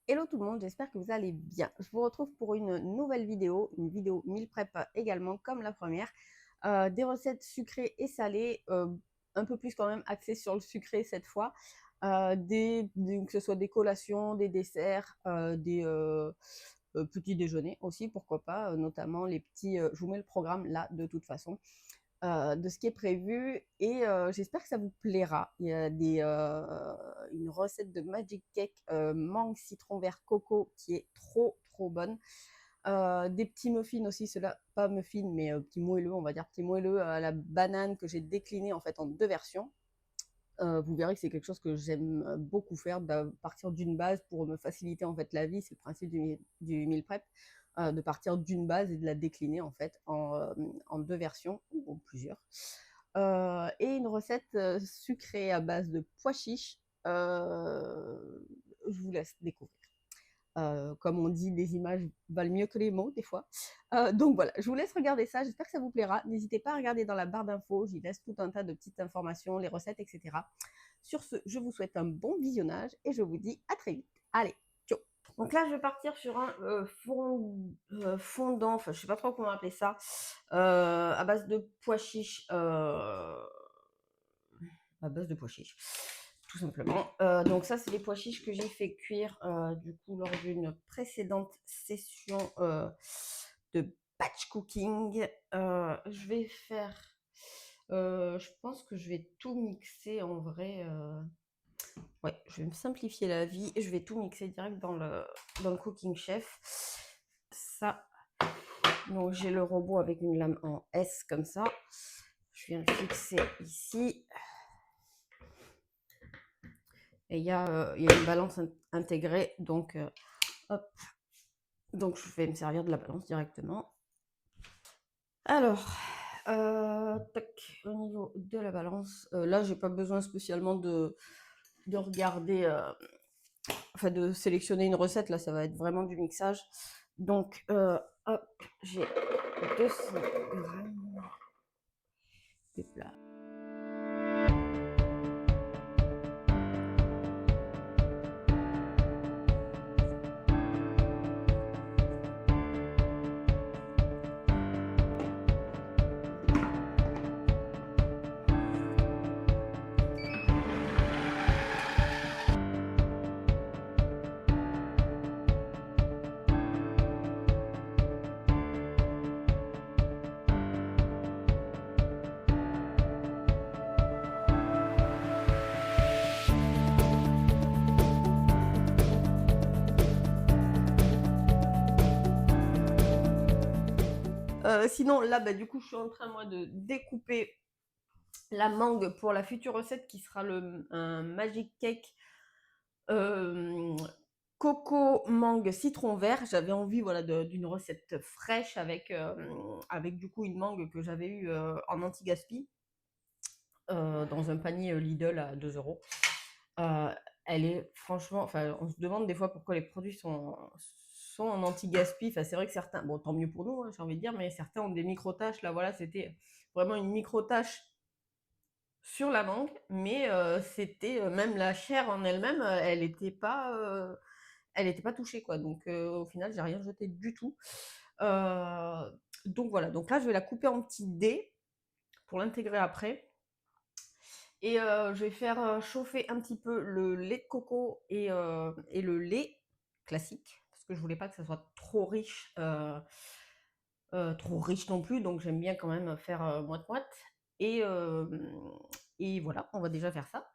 Hello tout le monde, j'espère que vous allez bien. Je vous retrouve pour une nouvelle vidéo, une vidéo meal prep également comme la première. Des recettes sucrées et salées, un peu plus quand même axées sur le sucré cette fois. Que ce soit des collations, des desserts, des petits déjeuners aussi, pourquoi pas, notamment les petits, je vous mets le programme là de toute façon de ce qui est prévu et j'espère que ça vous plaira. Il y a une recette de Magic Cake mangue, citron vert, coco qui est trop bonne. Des petits muffins aussi, ceux-là, pas muffins, mais petits moelleux, on va dire petits moelleux à la banane que j'ai décliné en fait en deux versions. Vous verrez que c'est quelque chose que j'aime beaucoup faire, de partir d'une base pour me faciliter en fait la vie. C'est le principe du meal prep, de partir d'une base et de la décliner en fait en deux versions ou plusieurs. Et une recette sucrée à base de pois chiches. Je vous laisse découvrir. Comme on dit, les images valent mieux que les mots des fois. Donc voilà, je vous laisse regarder ça, j'espère que ça vous plaira. N'hésitez pas à regarder dans la barre d'infos, j'y laisse tout un tas de petites informations, les recettes, etc. Sur ce, je vous souhaite un bon visionnage et je vous dis à très vite. Allez, ciao. Donc là, je vais partir sur un fondant, enfin je sais pas trop comment appeler ça, à base de pois chiches. À base de pois chiches, tout simplement. Donc ça, c'est les pois chiches que j'ai fait cuire du coup lors d'une précédente session de batch cooking. Je vais faire, je pense que je vais tout mixer en vrai. Ouais, je vais me simplifier la vie et je vais tout mixer direct dans le Cooking Chef. Ça, donc j'ai le robot avec une lame en S comme ça. Je viens le fixer ici. Et il y a une balance intégrée, donc hop. Donc je vais me servir de la balance directement. Alors, tac, au niveau de la balance, là j'ai pas besoin spécialement de regarder, enfin de sélectionner une recette, là ça va être vraiment du mixage. Donc hop, j'ai 200 grammes de plat. Sinon, là, bah, du coup, je suis en train, moi, de découper la mangue pour la future recette qui sera un Magic Cake coco, mangue, citron vert. J'avais envie voilà, d'une recette fraîche avec du coup une mangue que j'avais eue en anti-gaspi dans un panier Lidl à 2 euros. Elle est franchement, enfin, on se demande des fois pourquoi les produits sont en anti-gaspi. Enfin, c'est vrai que certains, bon, tant mieux pour nous, hein, j'ai envie de dire, mais certains ont des micro-tâches. Là, voilà, c'était vraiment une micro-tâche sur la mangue, mais c'était même la chair en elle-même, elle était pas touchée, quoi. Donc au final, j'ai rien jeté du tout. Donc voilà, donc là, je vais la couper en petits dés pour l'intégrer après. Et je vais faire chauffer un petit peu le lait de coco et le lait classique, parce que je voulais pas que ça soit trop riche non plus, donc j'aime bien quand même faire moite-moite. Et, et voilà, on va déjà faire ça.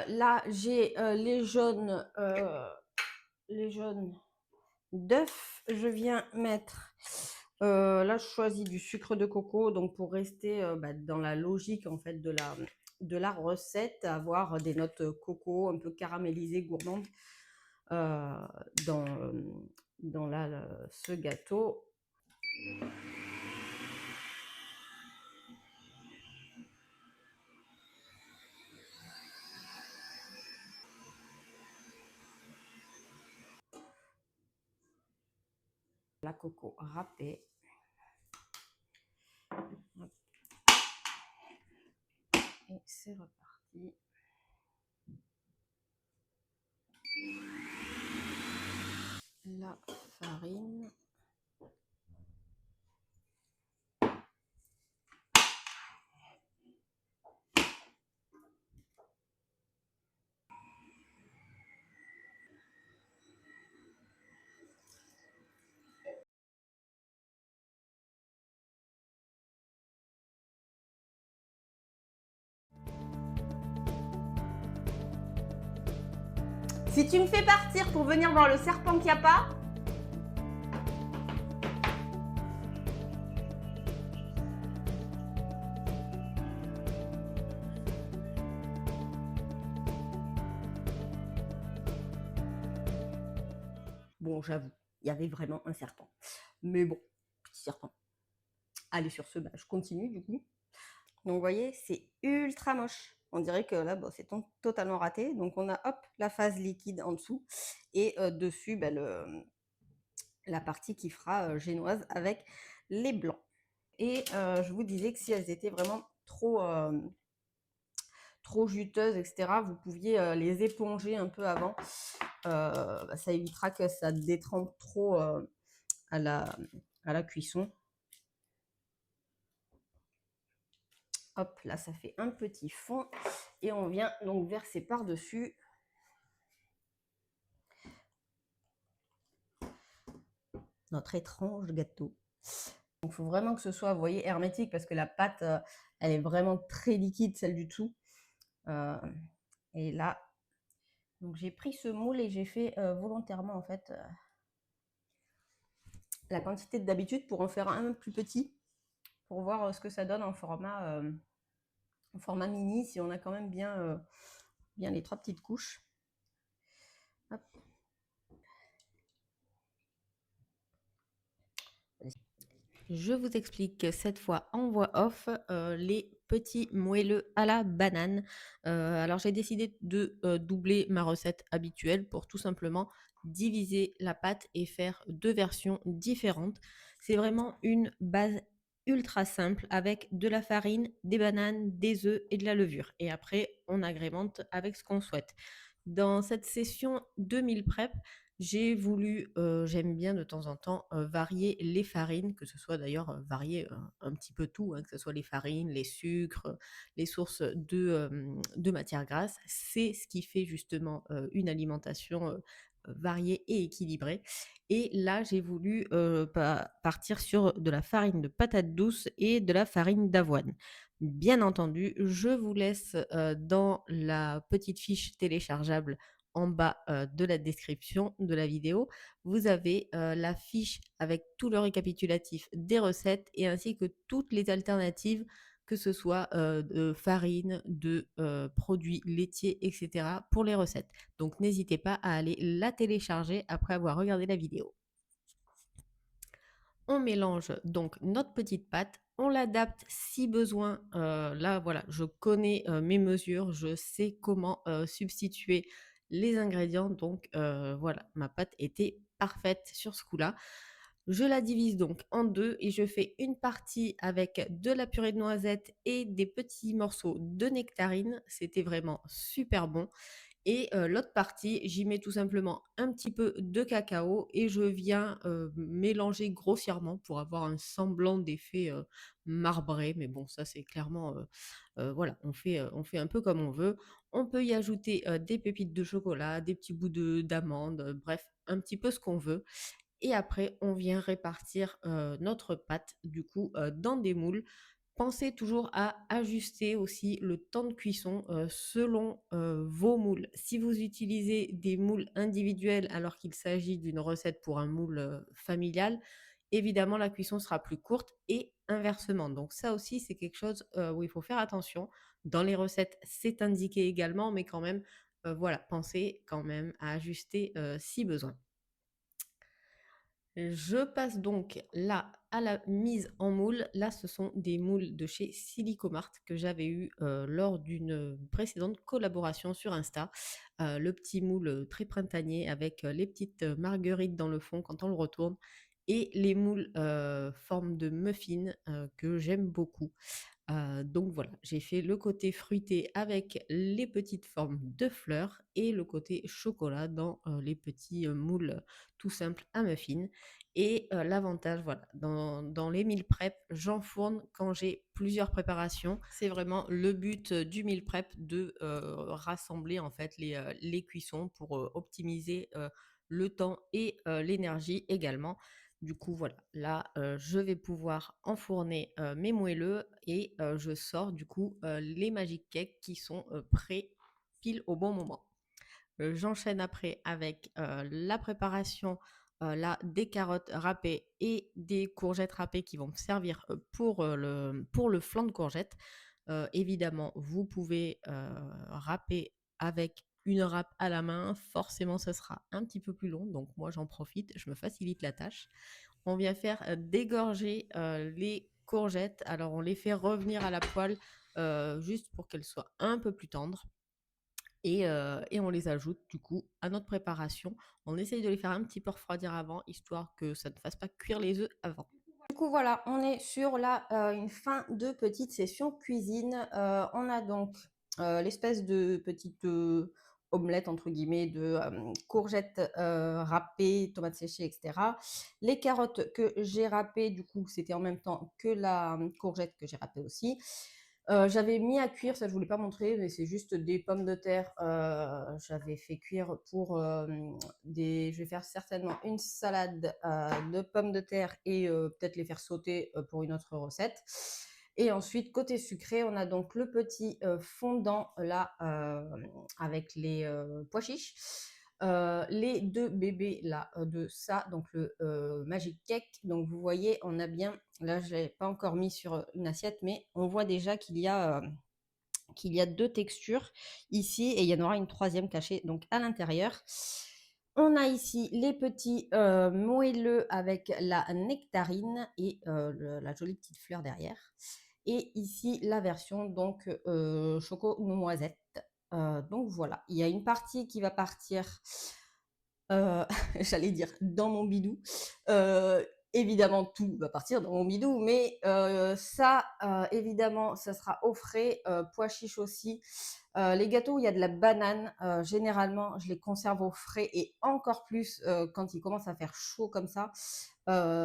Là, j'ai les jaunes d'œufs. Je viens mettre, là, je choisis du sucre de coco, donc pour rester bah, dans la logique en fait de la recette, avoir des notes coco un peu caramélisées, gourmandes euh, dans, ce gâteau. la coco râpée. Hop. Et c'est reparti. La farine. Si tu me fais partir pour venir voir le serpent qu'il n'y a pas, bon, j'avoue, il y avait vraiment un serpent. Mais bon, petit serpent. Allez, sur ce, je continue du coup. Donc, vous voyez, c'est ultra moche. On dirait que là, c'est totalement raté. Donc, on a hop la phase liquide en dessous et dessus, la partie qui fera génoise avec les blancs. Et je vous disais que si elles étaient vraiment trop juteuses, etc., vous pouviez les éponger un peu avant. Ça évitera que ça détrempe trop à la cuisson. Hop, là, ça fait un petit fond. Et on vient donc verser par-dessus notre étrange gâteau. Donc, il faut vraiment que ce soit, vous voyez, hermétique parce que la pâte, elle est vraiment très liquide, celle du dessous. Et là, donc j'ai pris ce moule et j'ai fait volontairement, en fait, la quantité d'habitude pour en faire un plus petit, pour voir ce que ça donne en format mini, si on a quand même bien les 3 petites couches. Hop. Je vous explique cette fois en voix off les petits moelleux à la banane. Alors j'ai décidé de doubler ma recette habituelle pour tout simplement diviser la pâte et faire 2 versions différentes. C'est vraiment une base ultra simple avec de la farine, des bananes, des œufs et de la levure. Et après, on agrémente avec ce qu'on souhaite. Dans cette session 2000 prep, j'ai voulu, j'aime bien de temps en temps varier les farines, que ce soit d'ailleurs varier un petit peu tout, hein, que ce soit les farines, les sucres, les sources de matières grasses. C'est ce qui fait justement une alimentation variée et équilibrée. Et là, j'ai voulu partir sur de la farine de patate douce et de la farine d'avoine. Bien entendu, je vous laisse dans la petite fiche téléchargeable en bas de la description de la vidéo. Vous avez la fiche avec tout le récapitulatif des recettes et ainsi que toutes les alternatives, que ce soit de farine, de produits laitiers, etc. pour les recettes. Donc n'hésitez pas à aller la télécharger après avoir regardé la vidéo. On mélange donc notre petite pâte, on l'adapte si besoin. Là, voilà, je connais mes mesures, je sais comment substituer les ingrédients. Donc, voilà, ma pâte était parfaite sur ce coup-là. Je la divise donc en 2 et je fais une partie avec de la purée de noisettes et des petits morceaux de nectarine. C'était vraiment super bon. Et l'autre partie, j'y mets tout simplement un petit peu de cacao et je viens mélanger grossièrement pour avoir un semblant d'effet marbré. Mais bon, ça c'est clairement, voilà, on fait un peu comme on veut. On peut y ajouter des pépites de chocolat, des petits bouts d'amandes, bref, un petit peu ce qu'on veut. Et après, on vient répartir notre pâte, du coup, dans des moules. Pensez toujours à ajuster aussi le temps de cuisson selon vos moules. Si vous utilisez des moules individuels alors qu'il s'agit d'une recette pour un moule familial, évidemment la cuisson sera plus courte et inversement. Donc ça aussi, c'est quelque chose où il faut faire attention. Dans les recettes, c'est indiqué également, mais quand même, voilà, pensez quand même à ajuster si besoin. Je passe donc là à la mise en moule. Là, ce sont des moules de chez Silicomart que j'avais eu lors d'une précédente collaboration sur Insta. Le petit moule très printanier avec les petites marguerites dans le fond quand on le retourne. et les moules forme de muffins que j'aime beaucoup. Donc voilà, j'ai fait le côté fruité avec les petites formes de fleurs et le côté chocolat dans les petits moules tout simples à muffins. Et l'avantage, voilà, dans les meal prep, j'enfourne quand j'ai plusieurs préparations. C'est vraiment le but du meal prep de rassembler en fait les cuissons pour optimiser le temps et l'énergie également. Du coup, voilà, là, je vais pouvoir enfourner mes moelleux et je sors du coup les Magic Cakes qui sont prêts pile au bon moment. J'enchaîne après avec la préparation là, des carottes râpées et des courgettes râpées qui vont me servir pour le flan de courgettes. Évidemment, vous pouvez râper avec une râpe à la main. Forcément, ce sera un petit peu plus long. Donc, moi, j'en profite. Je me facilite la tâche. On vient faire dégorger les courgettes. Alors, on les fait revenir à la poêle juste pour qu'elles soient un peu plus tendres. Et on les ajoute du coup à notre préparation. On essaye de les faire un petit peu refroidir avant, histoire que ça ne fasse pas cuire les œufs avant. Du coup, voilà, on est sur une fin de petite session cuisine. On a donc l'espèce de petite omelette, entre guillemets, de courgettes râpées, tomates séchées, etc. Les carottes que j'ai râpées, du coup, c'était en même temps que la courgette que j'ai râpée aussi. J'avais mis à cuire, ça je ne voulais pas montrer, mais c'est juste des pommes de terre. J'avais fait cuire pour je vais faire certainement une salade de pommes de terre et peut-être les faire sauter pour une autre recette. Et ensuite, côté sucré, on a donc le petit fondant là avec les pois chiches. Les deux bébés là de ça, donc le Magic Cake. Donc vous voyez, on a bien, là je l'ai pas encore mis sur une assiette, mais on voit déjà qu'il y a deux textures ici et il y en aura une troisième cachée donc à l'intérieur. On a ici les petits moelleux avec la nectarine et la jolie petite fleur derrière. Et ici la version donc choco noisette. Donc voilà, il y a une partie qui va partir, j'allais dire dans mon bidou. Évidemment, tout va partir dans mon bidou, mais ça, évidemment, ça sera au frais, pois chiches aussi. Les gâteaux où il y a de la banane, généralement, je les conserve au frais et encore plus quand il commence à faire chaud comme ça.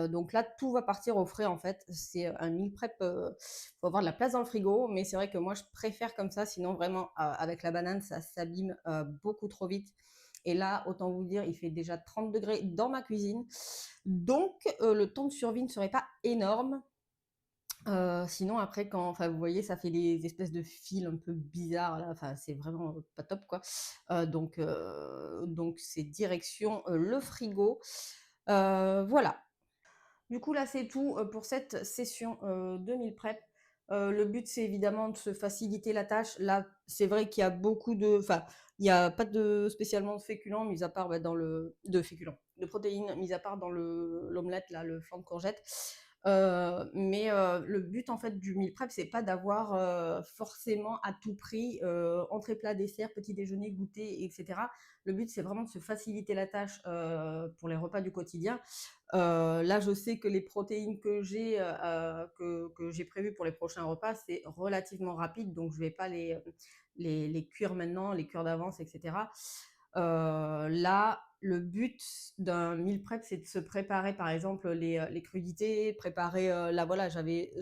Donc là, tout va partir au frais en fait. C'est un meal prep, faut avoir de la place dans le frigo, mais c'est vrai que moi, je préfère comme ça. Sinon, vraiment, avec la banane, ça s'abîme beaucoup trop vite. Et là, autant vous dire, il fait déjà 30 degrés dans ma cuisine. Donc, le temps de survie ne serait pas énorme. Sinon, après, enfin, vous voyez, ça fait des espèces de fils un peu bizarres là. Enfin, c'est vraiment pas top, quoi. Donc c'est direction le frigo. Voilà. Du coup, là, c'est tout pour cette session de meal prep. Le but, c'est évidemment de se faciliter la tâche. Là, c'est vrai qu'il y a beaucoup de... Enfin, il n'y a pas spécialement de féculents, mis à part dans de féculents, de protéines, mis à part dans l'omelette, là, le flan de courgette. Mais le but, en fait, du meal prep, c'est pas d'avoir forcément à tout prix entrée, plat, dessert, petit déjeuner, goûter, etc. Le but, c'est vraiment de se faciliter la tâche pour les repas du quotidien. Là, je sais que les protéines que j'ai prévues pour les prochains repas, c'est relativement rapide, donc je ne vais pas les cuire maintenant, les cuire d'avance, etc. Là, le but d'un meal prep, c'est de se préparer, par exemple, les crudités, préparer, là, voilà, j'avais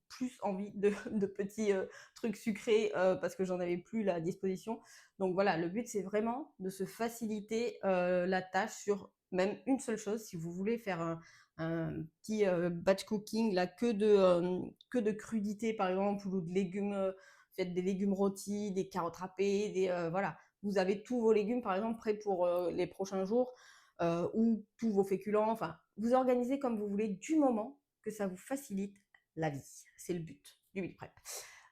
plus envie de petits trucs sucrés parce que j'en avais plus la disposition. Donc voilà, le but, c'est vraiment de se faciliter la tâche sur même une seule chose. Si vous voulez faire un petit batch cooking, là, que de crudités, par exemple, ou de légumes, faites des légumes rôtis, des carottes râpées, voilà. Vous avez tous vos légumes, par exemple, prêts pour les prochains jours, ou tous vos féculents. Enfin, vous organisez comme vous voulez du moment que ça vous facilite la vie. C'est le but du meal prep.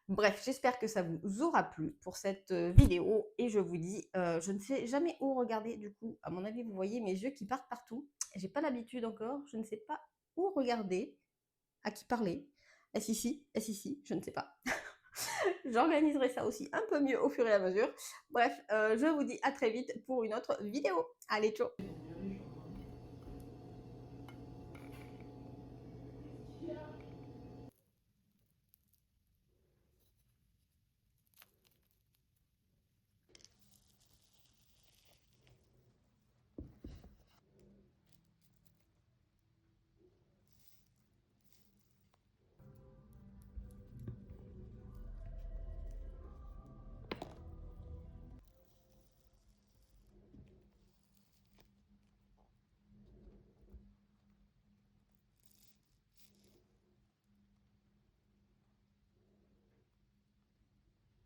Bref, j'espère que ça vous aura plu pour cette vidéo et je vous dis, je ne sais jamais où regarder du coup. À mon avis, vous voyez mes yeux qui partent partout. J'ai pas l'habitude encore, je ne sais pas où regarder, à qui parler. Est-ce ici? Est-ce ici? Je ne sais pas. J'organiserai ça aussi un peu mieux au fur et à mesure. Bref, je vous dis à très vite pour une autre vidéo. Allez, ciao!